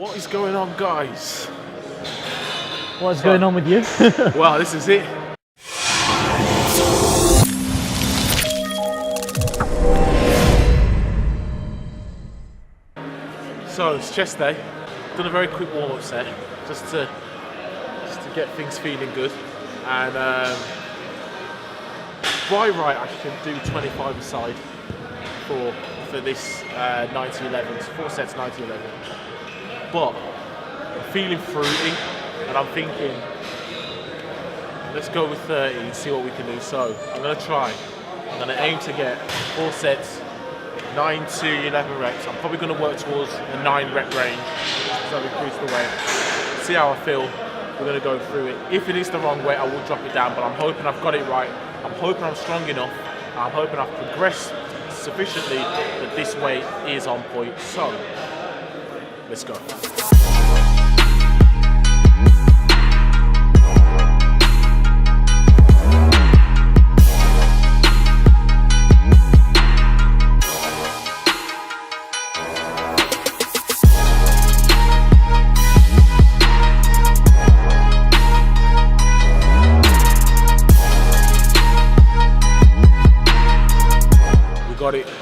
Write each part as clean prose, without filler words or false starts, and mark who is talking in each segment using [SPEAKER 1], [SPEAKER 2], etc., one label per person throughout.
[SPEAKER 1] What is going on, guys?
[SPEAKER 2] What's going on with you?
[SPEAKER 1] Well, this is it. So it's chest day. Done a very quick warm-up set just to get things feeling good. And by right, I can do 25 aside for this 90-11, 4 sets 90-11. But I'm feeling fruity, and I'm thinking, let's go with 30 and see what we can do. So I'm gonna try. I'm gonna aim to get 4 sets, 9 to 11 reps. I'm probably gonna work towards a 9 rep range, so I've increased the weight. See how I feel. We're gonna go through it. If it is the wrong weight, I will drop it down, but I'm hoping I've got it right. I'm hoping I'm strong enough. I'm hoping I've progressed sufficiently that this weight is on point. So, let's go.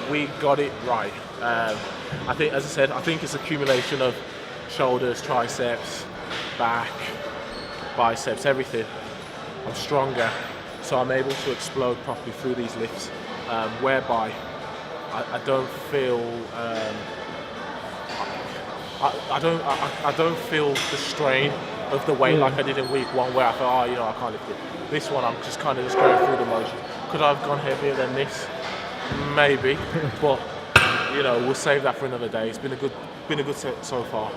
[SPEAKER 1] We got it right. I think, as I said, I think it's accumulation of shoulders, triceps, back, biceps, everything. I'm stronger, so I'm able to explode properly through these lifts, whereby I don't feel I don't feel the strain of the weight like I did in week 1, where I thought, oh, I can't lift it. This one, I'm just kind of going through the motions. Could I have gone heavier than this? Maybe, but we'll save that for another day. It's been a good set so far.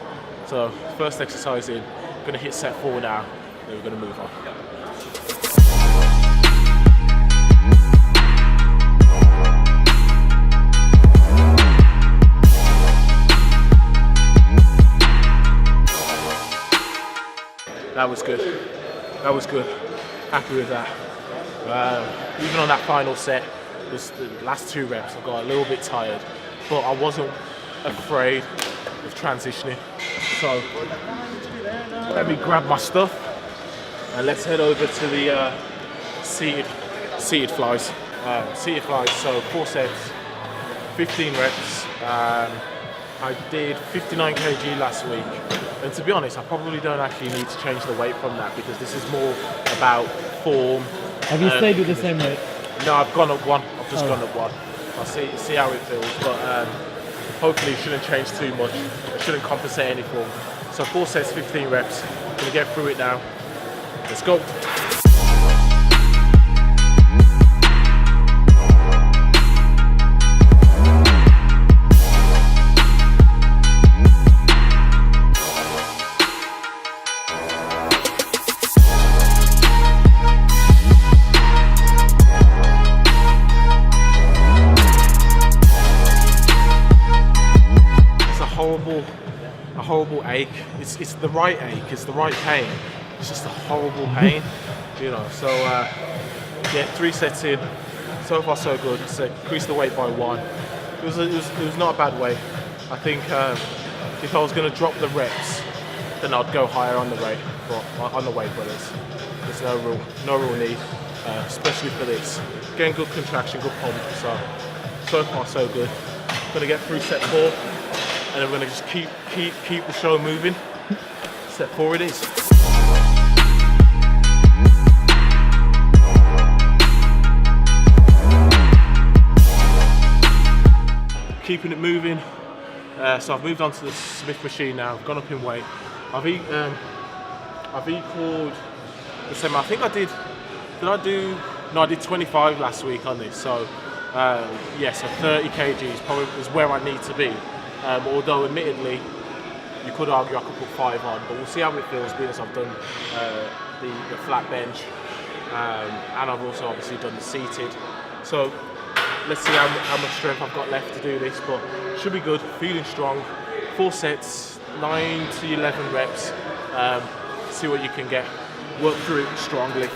[SPEAKER 1] So first exercise in, gonna hit set 4 now, then we're gonna move on. That was good. That was good. Happy with that. Even on that final set, the last 2 reps, I got a little bit tired, but I wasn't afraid of transitioning. So let me grab my stuff and let's head over to the seated flies. Seated flies, so 4 sets, 15 reps. I did 59 kg last week, and to be honest, I probably don't actually need to change the weight from that, because this is more about form.
[SPEAKER 2] Have you stayed with the same weight?
[SPEAKER 1] No, I've gone up 1. I've just gone up 1. I'll see how it feels, but hopefully it shouldn't change too much. It shouldn't compensate any form. So 4 sets, 15 reps. I'm gonna get through it now. Let's go. A horrible ache. It's the right ache. It's the right pain. It's just a horrible pain, So yeah, 3 sets in. So far so good. So increased the weight by 1. It was not a bad weight. I think if I was going to drop the reps, then I'd go higher on the weight. But there's no real need, especially for this. Getting good contraction, good pump. So far so good. Gonna get through set 4. And then we're gonna just keep the show moving. Set 4 it is. Keeping it moving. So I've moved on to the Smith machine now. I've gone up in weight. I've equaled the same. I think I did. I did 25 last week on this. So so 30 kgs probably is where I need to be. Although admittedly, you could argue I could put 5 on, but we'll see how it feels, being as I've done the flat bench, and I've also obviously done the seated. So let's see how much strength I've got left to do this, but should be good, feeling strong. 4 sets, 9 to 11 reps, see what you can get, work through it strongly.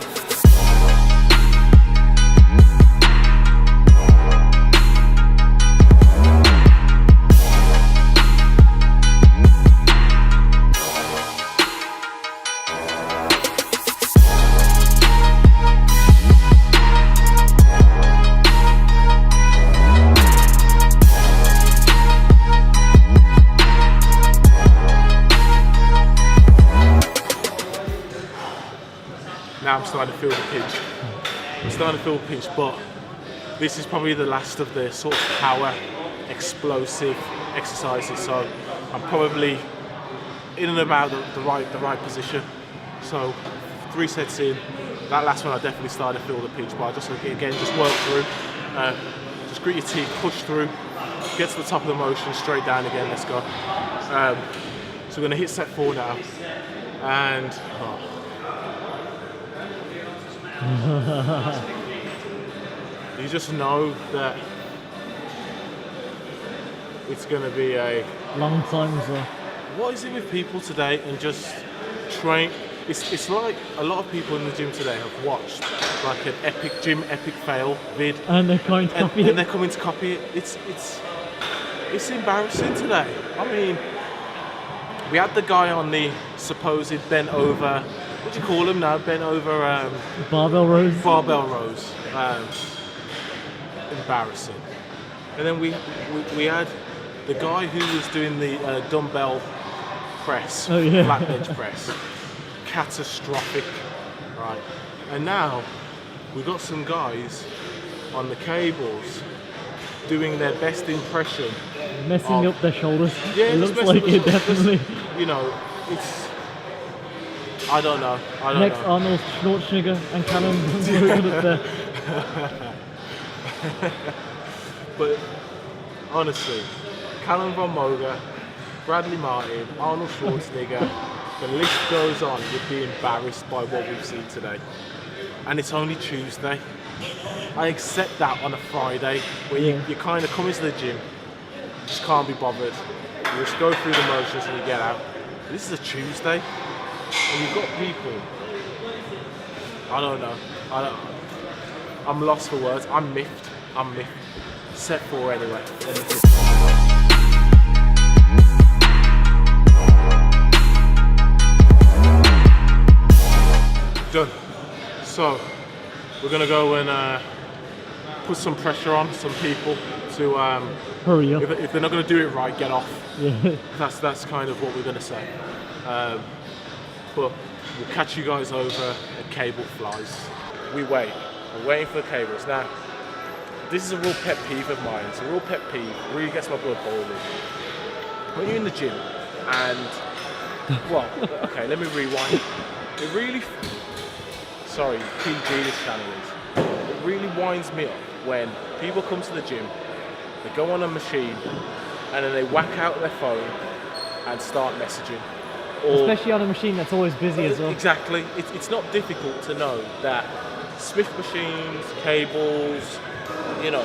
[SPEAKER 1] now I'm starting to feel the pinch. I'm starting to feel the pinch, but this is probably the last of the sort of power, explosive exercises. So I'm probably in and about the right position. So 3 sets in. That last one I definitely started to feel the pinch, but I just again just work through. Just grit your teeth, push through, get to the top of the motion, straight down again. Let's go. So we're gonna hit set 4 now, and you just know that it's gonna be a
[SPEAKER 2] Long time, so.
[SPEAKER 1] what is it with people today and just train? It's like a lot of people in the gym today have watched like an epic fail vid,
[SPEAKER 2] And they're going to copy it.
[SPEAKER 1] and they're coming to copy it. It's embarrassing today. I mean, we had the guy on the supposed bent over. What do you call him now? Bent over
[SPEAKER 2] Barbell rows.
[SPEAKER 1] barbell rows. Embarrassing. And then we had the guy who was doing the dumbbell press,
[SPEAKER 2] Oh, yeah.
[SPEAKER 1] flat bench press. Catastrophic, right? And now we've got some guys on the cables doing their best impression.
[SPEAKER 2] Messing
[SPEAKER 1] of-
[SPEAKER 2] up their shoulders.
[SPEAKER 1] Yeah,
[SPEAKER 2] It
[SPEAKER 1] just
[SPEAKER 2] looks
[SPEAKER 1] messing
[SPEAKER 2] like
[SPEAKER 1] with
[SPEAKER 2] it,
[SPEAKER 1] the-
[SPEAKER 2] definitely.
[SPEAKER 1] You know, it's. I don't know.
[SPEAKER 2] Next, Arnold Schwarzenegger and Callum up there.
[SPEAKER 1] But honestly, Callum Von Moger, Bradley Martin, Arnold Schwarzenegger, the list goes on. You'd be embarrassed by what we've seen today. And it's only Tuesday. I accept that on a Friday where you kind of come into the gym, just can't be bothered. You just go through the motions and you get out. This is a Tuesday, and you've got people. I don't know. I'm lost for words. I'm miffed. Set 4 anyway. Done. So we're gonna go and put some pressure on some people to
[SPEAKER 2] Hurry up.
[SPEAKER 1] if they're not gonna do it right, get off.
[SPEAKER 2] Yeah.
[SPEAKER 1] That's kind of what we're gonna say. But we'll catch you guys over at Cable Flies. We're waiting for the cables. Now, this is a real pet peeve of mine. It's a real pet peeve. It really gets my blood boiling. When you're in the gym and, well, okay, let me rewind. It really, sorry, PG this channel is. It really winds me up when people come to the gym, they go on a machine, and then they whack out their phone and start messaging. Or,
[SPEAKER 2] Especially on a machine that's always busy as well.
[SPEAKER 1] Exactly. It's not difficult to know that Smith machines, cables, you know,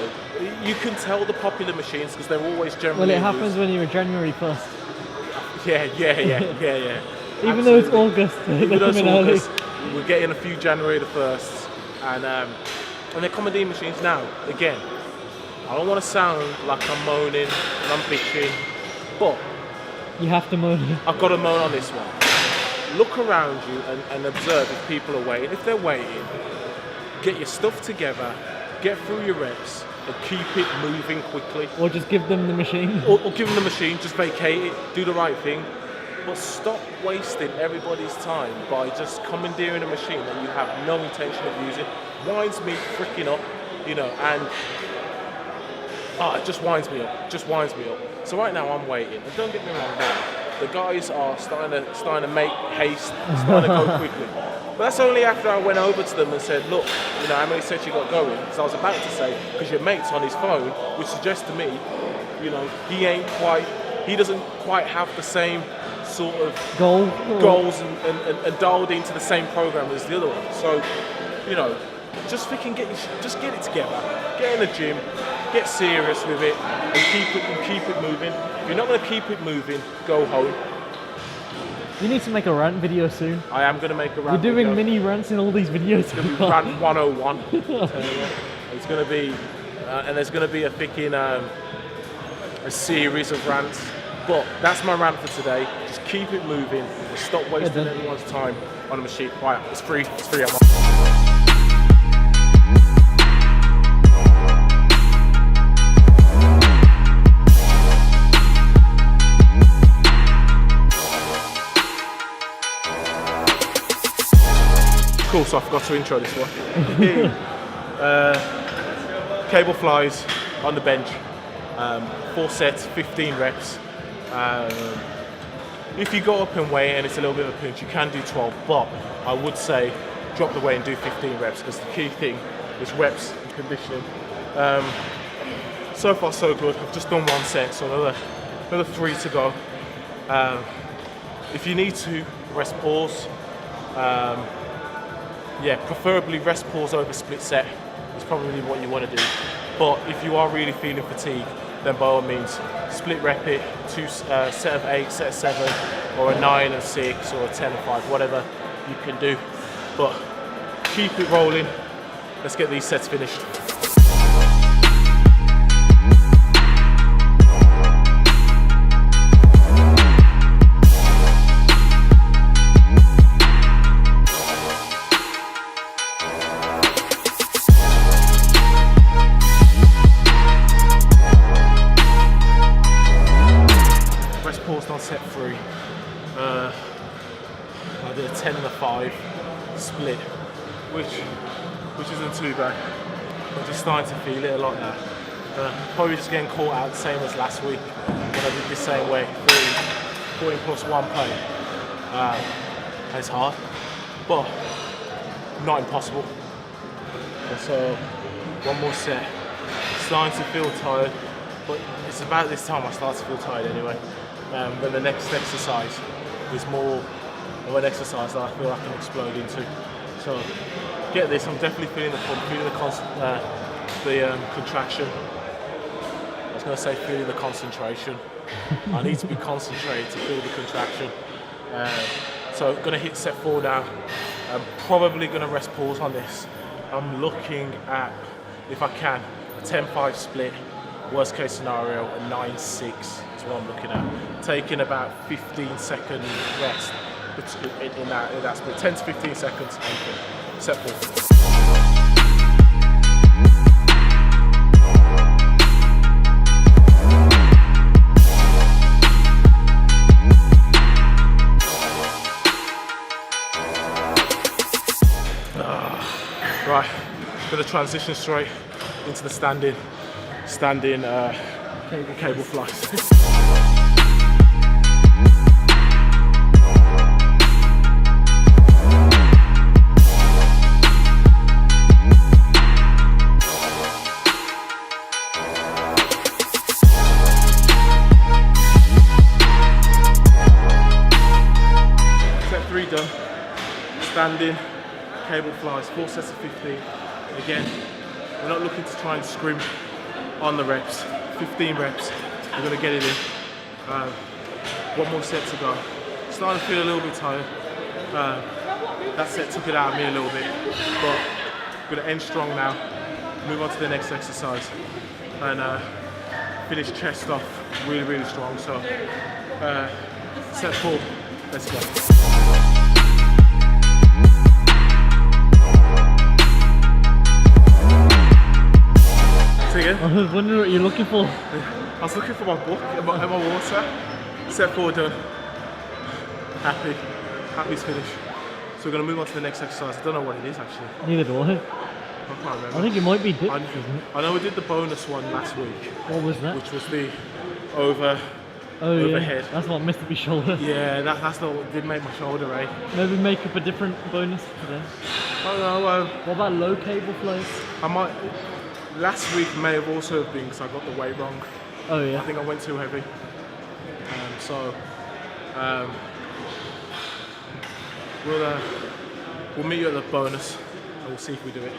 [SPEAKER 1] you can tell the popular machines because they're always generally
[SPEAKER 2] Well, it
[SPEAKER 1] in
[SPEAKER 2] happens
[SPEAKER 1] use.
[SPEAKER 2] when you're January 1st.
[SPEAKER 1] Yeah.
[SPEAKER 2] Even though it's
[SPEAKER 1] Absolutely.
[SPEAKER 2] August,
[SPEAKER 1] Even
[SPEAKER 2] they're
[SPEAKER 1] though it's
[SPEAKER 2] coming early.
[SPEAKER 1] August, we're getting a few January the 1st, and they're commodine machines now. Again, I don't want to sound like I'm moaning and I'm bitching, but
[SPEAKER 2] You have to moan.
[SPEAKER 1] I've got to moan on this one. Look around you and observe if people are waiting. If they're waiting, get your stuff together, get through your reps, and keep it moving quickly.
[SPEAKER 2] Or just give them the machine.
[SPEAKER 1] Or give them the machine, just vacate it, do the right thing. But stop wasting everybody's time by just commandeering a machine that you have no intention of using. Winds me freaking up, you know, and it just winds me up. So right now I'm waiting, and don't get me wrong now, the guys are starting to make haste, starting to go quickly. But that's only after I went over to them and said, look, you know, how many sets you got going? Because I was about to say, because your mate's on his phone, which suggests to me, you know, he doesn't quite have the same sort of goals and dialed into the same program as the other one. So, you know, just get it together, get in the gym, get serious with it, and keep it moving. If you're not going to keep it moving, go home.
[SPEAKER 2] You need to make a rant video soon.
[SPEAKER 1] I am going to make a rant.
[SPEAKER 2] You're doing
[SPEAKER 1] video.
[SPEAKER 2] mini rants in all these videos.
[SPEAKER 1] It's going to be rant 101. It's going to be, and there's going to be a series of rants. But that's my rant for today. Just keep it moving and stop wasting anyone's time on a machine. Right, it's free. Cool, so I forgot to intro this one. Cable flies on the bench, 4 sets, 15 reps. If you go up in weight and it's a little bit of a pinch, you can do 12, but I would say drop the weight and do 15 reps, because the key thing is reps and conditioning. So far so good. I've just done 1 set, so another 3 to go. If you need to, rest pause. Yeah, preferably rest pause over split set is probably what you want to do. But if you are really feeling fatigue, then by all means, split rep it, set of 8, set of 7, or a 9 and 6, or a 10 and 5, whatever you can do. But keep it rolling. Let's get these sets finished. On set 3, I did a 10 and a 5 split, which isn't too bad. I'm just starting to feel it a lot now. Probably just getting caught out the same as last week when I did the same way, 14 plus 1 plate. And it's hard, but not impossible. And so 1 more set. Starting to feel tired, but it's about this time I start to feel tired anyway. But the next exercise is more of an exercise that I feel I can explode into. So get this, I'm definitely feeling the pump, feeling the contraction. I was going to say feeling the concentration. I need to be concentrated to feel the contraction. So going to hit set 4 now. I'm probably going to rest pause on this. I'm looking at, if I can, a 10-5 split. Worst case scenario, a 9-6 is what I'm looking at. Taking about 15-second rest in that split. 10 to 15 seconds. Set 4. Right, going to transition straight into the standing cable flies. Set 3 done. Standing cable flies, 4 sets of 15. Again, we're not looking to try and scrimp on the reps. 15 reps, we're going to get it in. 1 more set to go. Starting to feel a little bit tired. That set took it out of me a little bit, but we're going to end strong now. Move on to the next exercise and finish chest off really, really strong. So set 4, let's go.
[SPEAKER 2] I was wondering what you're looking for.
[SPEAKER 1] I was looking for my book and my water. Set 4 done. Happy's finished. So we're going to move on to the next exercise. I don't know what it is actually.
[SPEAKER 2] Neither do I.
[SPEAKER 1] I can't remember.
[SPEAKER 2] I think it might be dips, isn't it?
[SPEAKER 1] I know we did the bonus one last week.
[SPEAKER 2] What was that?
[SPEAKER 1] Which was the overhead.
[SPEAKER 2] Yeah. That's what messed up your shoulder.
[SPEAKER 1] Yeah, that's what did make my shoulder ache.
[SPEAKER 2] Maybe make up a different bonus today.
[SPEAKER 1] I don't know.
[SPEAKER 2] What about low cable flows?
[SPEAKER 1] I might. Last week may have also been because I got the weight wrong.
[SPEAKER 2] Oh yeah.
[SPEAKER 1] I think I went too heavy. We'll meet you at the bonus and we'll see if we do it.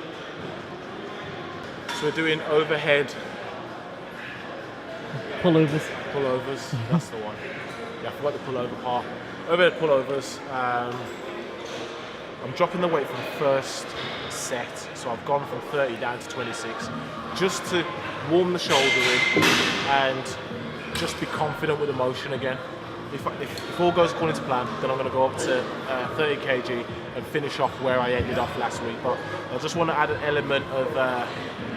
[SPEAKER 1] So we're doing overhead
[SPEAKER 2] pullovers.
[SPEAKER 1] Pullovers, that's the one. Yeah, I forgot the pullover part. Overhead pullovers. I'm dropping the weight for the first set, so I've gone from 30 down to 26, just to warm the shoulder in and just be confident with the motion again. If all goes according to plan, then I'm going to go up to 30 kg and finish off where I ended off last week. But I just want to add an element of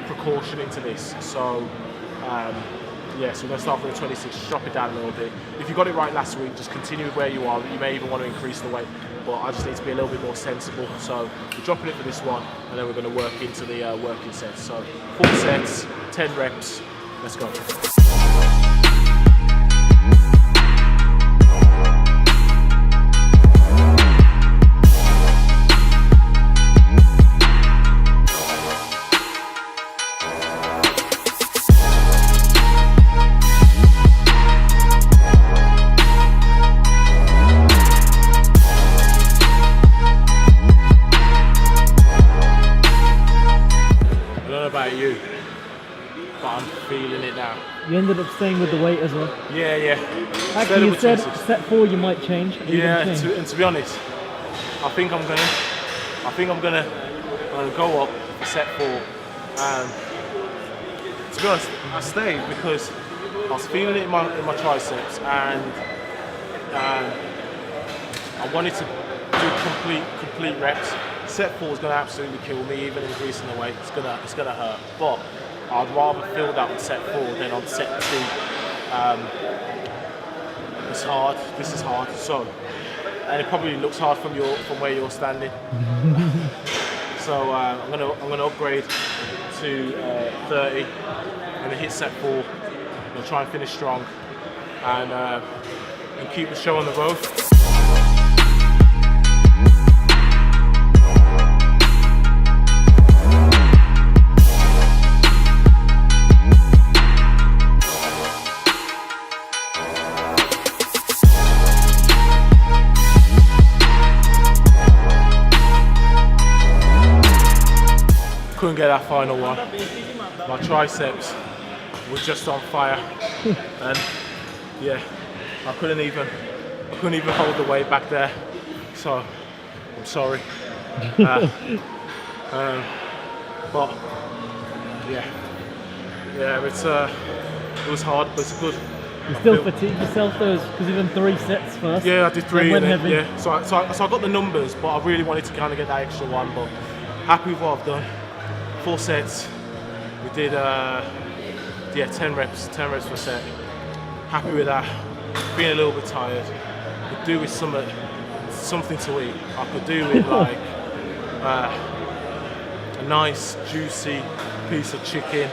[SPEAKER 1] precaution into this. So Yeah, so we're going to start from the 26, just drop it down a little bit. If you got it right last week, just continue with where you are. You may even want to increase the weight, but I just need to be a little bit more sensible. So we're dropping it for this one, and then we're going to work into the working sets. So 4 sets, 10 reps, let's go. You, but I'm feeling it now.
[SPEAKER 2] You ended up staying with the weight as well.
[SPEAKER 1] Yeah.
[SPEAKER 2] Actually, you said set 4 you might change.
[SPEAKER 1] Yeah, and to be honest, I think I'm gonna go up for set 4. To be honest, I stayed because I was feeling it in my triceps, and I wanted to do complete reps. Set 4 is going to absolutely kill me, even increasing the weight. It's gonna hurt. But I'd rather feel that on set 4 than on set 2. It's hard. This is hard. So, and it probably looks hard from where you're standing. So I'm gonna upgrade to 30. I'm gonna hit set 4. I'm gonna try and finish strong, and keep the show on the road. Couldn't get that final one. My triceps were just on fire, and yeah, I couldn't even hold the weight back there. So I'm sorry. But yeah, it was hard, but it's good.
[SPEAKER 2] You still fatigued yourself though, because you've done 3 sets first.
[SPEAKER 1] Yeah, I did 3.
[SPEAKER 2] And then,
[SPEAKER 1] yeah, so I got the numbers, but I really wanted to kind of get that extra one. But happy with what I've done. 4 sets. We did 10 reps per set. Happy with that. Being a little bit tired. Could do with something to eat. I could do with like a nice juicy piece of chicken.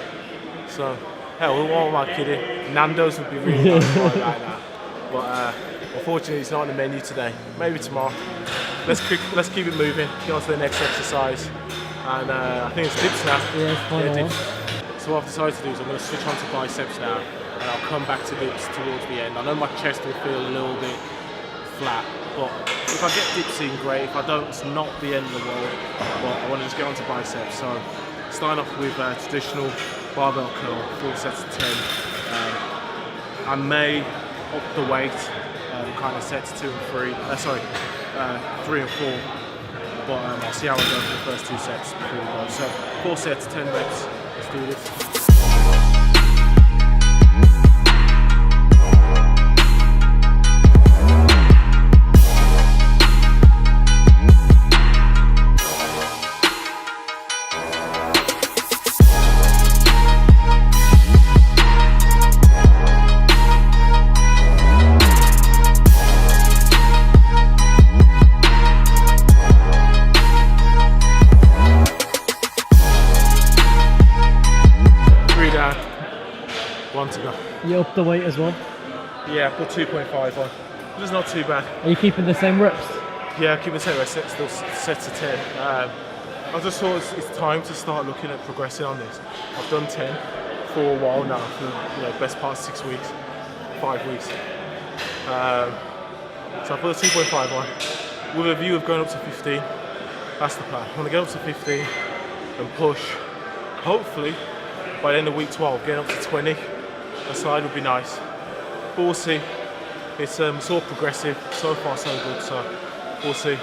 [SPEAKER 1] So hell, what am I kidding? Nando's would be really nice right now. But unfortunately, it's not on the menu today. Maybe tomorrow. Let's keep it moving. Get on to the next exercise. And I think it's dips now.
[SPEAKER 2] Yeah, it's final one.
[SPEAKER 1] So what I've decided to do is I'm going to switch on to biceps now, and I'll come back to dips towards the end. I know my chest will feel a little bit flat, but if I get dips in, great. If I don't, it's not the end of the world. But I want to just get on to biceps. So starting off with traditional barbell curl, 4 sets of 10. I may up the weight, kind of sets 2 and 3. 3 and 4. But I'll see how I go for the first 2 sets before we go. So 4 sets, 10 reps. Let's do this. 1 to go.
[SPEAKER 2] You up the weight as well?
[SPEAKER 1] Yeah, put 2.5 on. It's not too bad.
[SPEAKER 2] Are you keeping the same reps?
[SPEAKER 1] Yeah, keeping the same reps, still sets of 10. I just thought it's time to start looking at progressing on this. I've done 10 for a while now, for best part of 6 weeks, 5 weeks. So I put the 2.5 on, with a view of going up to 15. That's the plan. I want to get up to 15 and push, hopefully, by the end of week 12, getting up to 20. A side would be nice. But we'll see. It's all progressive. So far, so good. So we'll see.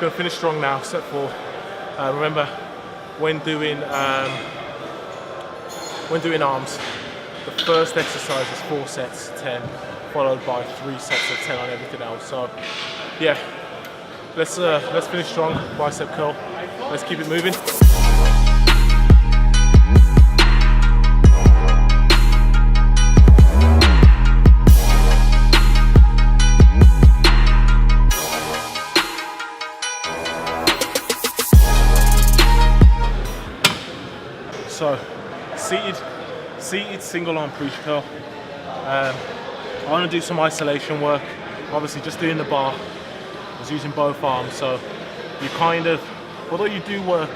[SPEAKER 1] Gonna finish strong now. Set 4. Remember, when doing arms, the first exercise is 4 sets, 10, followed by 3 sets of 10 on everything else. So yeah, let's finish strong. Bicep curl. Let's keep it moving. So seated single arm preacher curl. I want to do some isolation work. Obviously just doing the bar, I was using both arms, so you kind of, although you do work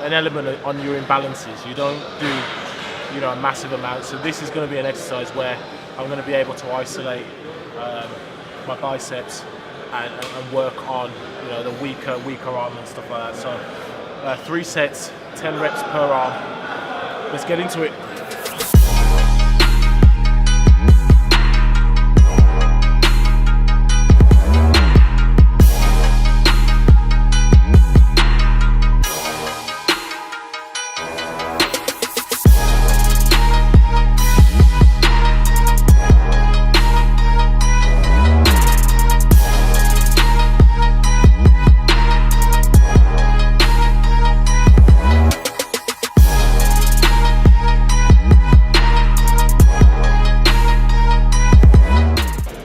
[SPEAKER 1] an element on your imbalances, you don't do, you know, a massive amount. So this is going to be an exercise where I'm going to be able to isolate my biceps and work on, you know, the weaker arm and stuff like that. So 3 sets, 10 reps per arm. Let's get into it.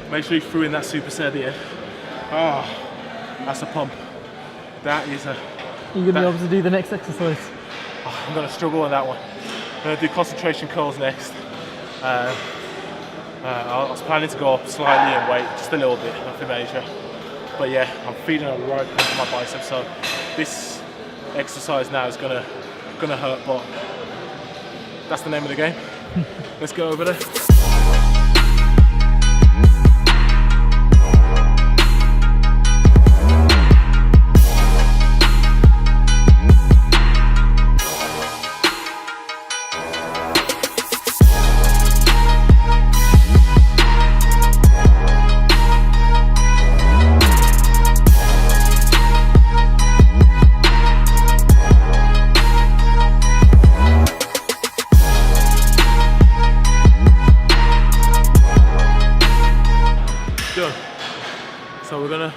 [SPEAKER 1] Make sure you threw in that superset at the end. Oh, that's a pump. That is a...
[SPEAKER 2] You're going to be able to do the next exercise?
[SPEAKER 1] Oh, I'm going to struggle on that one. I'm going to do concentration curls next. I was planning to go up slightly in weight, just a little bit, nothing major. But yeah, I'm feeling a right pump in my biceps, so this exercise now is going to hurt, but that's the name of the game. Let's go over there. So we're gonna,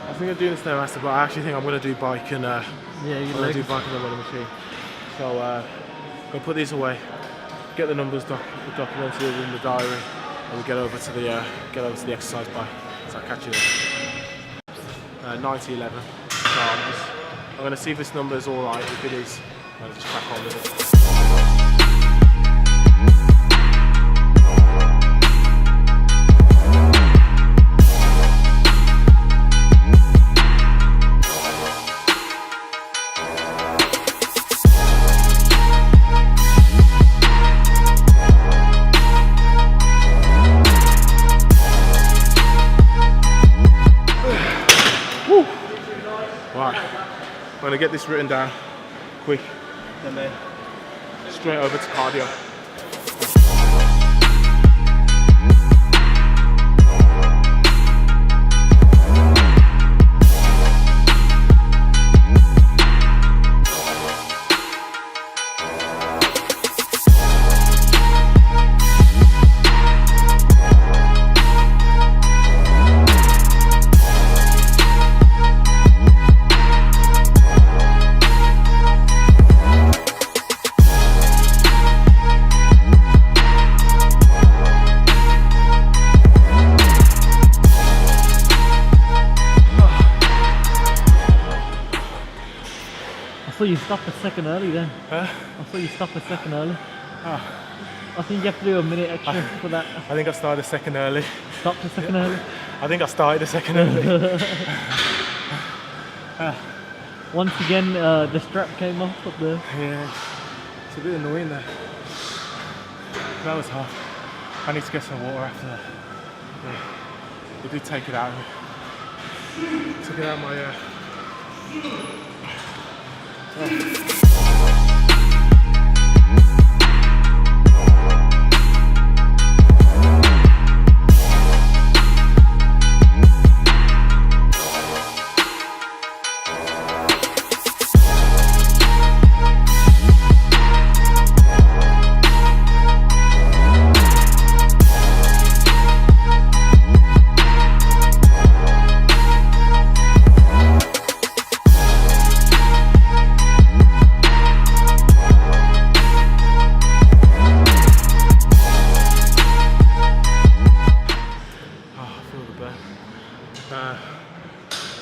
[SPEAKER 1] I think I'm doing the Stairmaster, but I actually think I'm gonna do bike and I'm gonna do bike on the running machine. So gonna put these away, get the numbers documented in the diary, and we get over to the exercise bike. So I'll catch you there. 90-11. So I'm gonna see if this number is all right. If it is, I'll just crack on with it. Right, I'm going to get this written down quick and then straight over to cardio.
[SPEAKER 2] I thought you stopped a second early then.
[SPEAKER 1] Huh?
[SPEAKER 2] I thought you stopped a second early.
[SPEAKER 1] Oh,
[SPEAKER 2] I think you have to do a minute extra for that.
[SPEAKER 1] I think I started a second early.
[SPEAKER 2] Stopped a second early.
[SPEAKER 1] I think I started a second early.
[SPEAKER 2] Once again, the strap came off up there.
[SPEAKER 1] Yeah, it's a bit annoying there. That was hard. I need to get some water after that. Yeah. It did take it out of me. Took it out of my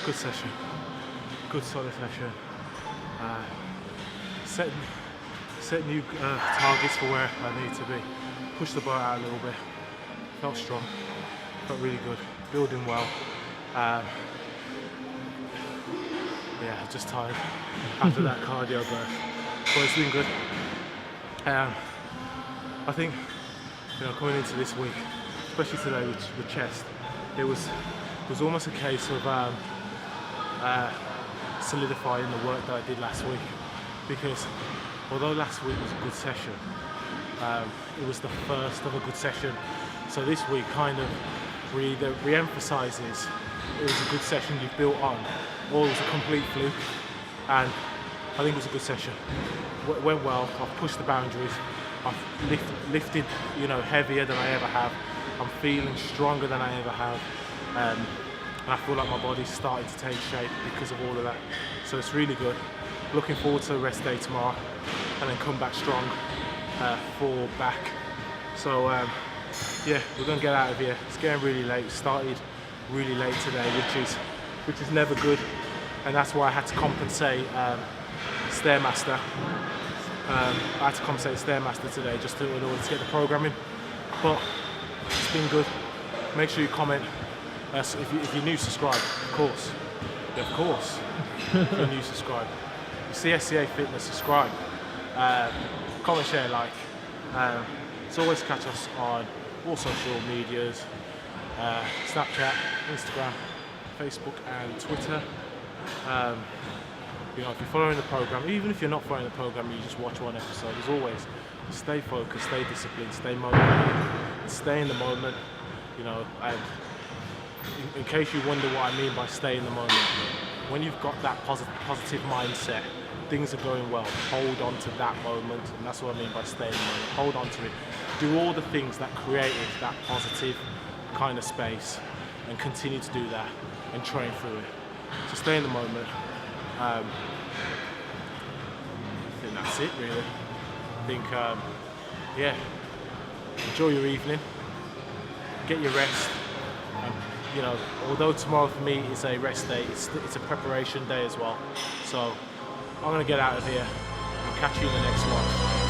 [SPEAKER 1] good session, good solid session. set new targets for where I need to be. Push the bar out a little bit. Felt strong. Felt really good. Building well. Yeah, just tired after that cardio burst, but it's been good. I think, you know, coming into this week, especially today with chest, it was almost a case of solidifying the work that I did last week, because although last week was a good session, it was the first of a good session. So this week kind of re-emphasizes it was a good session you've built on, or it was a complete fluke. And I think it was a good session. Went well. I've pushed the boundaries. I've lifted, you know, heavier than I ever have. I'm feeling stronger than I ever have. And I feel like my body's starting to take shape because of all of that. So it's really good. Looking forward to a rest day tomorrow, and then come back strong for back. So yeah, we're gonna get out of here. It's getting really late. Started really late today, which is never good, and that's why I had to compensate Stairmaster. I had to compensate Stairmaster today just in order to get the programming. But it's been good. Make sure you comment. If you're new, subscribe, of course. Yeah, of course. If you're new, subscribe. CSCA Fitness, subscribe. Comment, share, like. As always, catch us on all social medias. Snapchat, Instagram, Facebook and Twitter. You know, if you're following the program, even if you're not following the program, you just watch one episode. As always, stay focused, stay disciplined, stay motivated, stay in the moment. You know, and in case you wonder what I mean by stay in the moment, when you've got that positive mindset, things are going well. Hold on to that moment, and that's what I mean by stay in the moment. Hold on to it. Do all the things that created that positive kind of space, and continue to do that and train through it. So stay in the moment. I think that's it really. I think, yeah, enjoy your evening, get your rest. You know, although tomorrow for me is a rest day, it's a preparation day as well. So I'm gonna get out of here and catch you in the next one.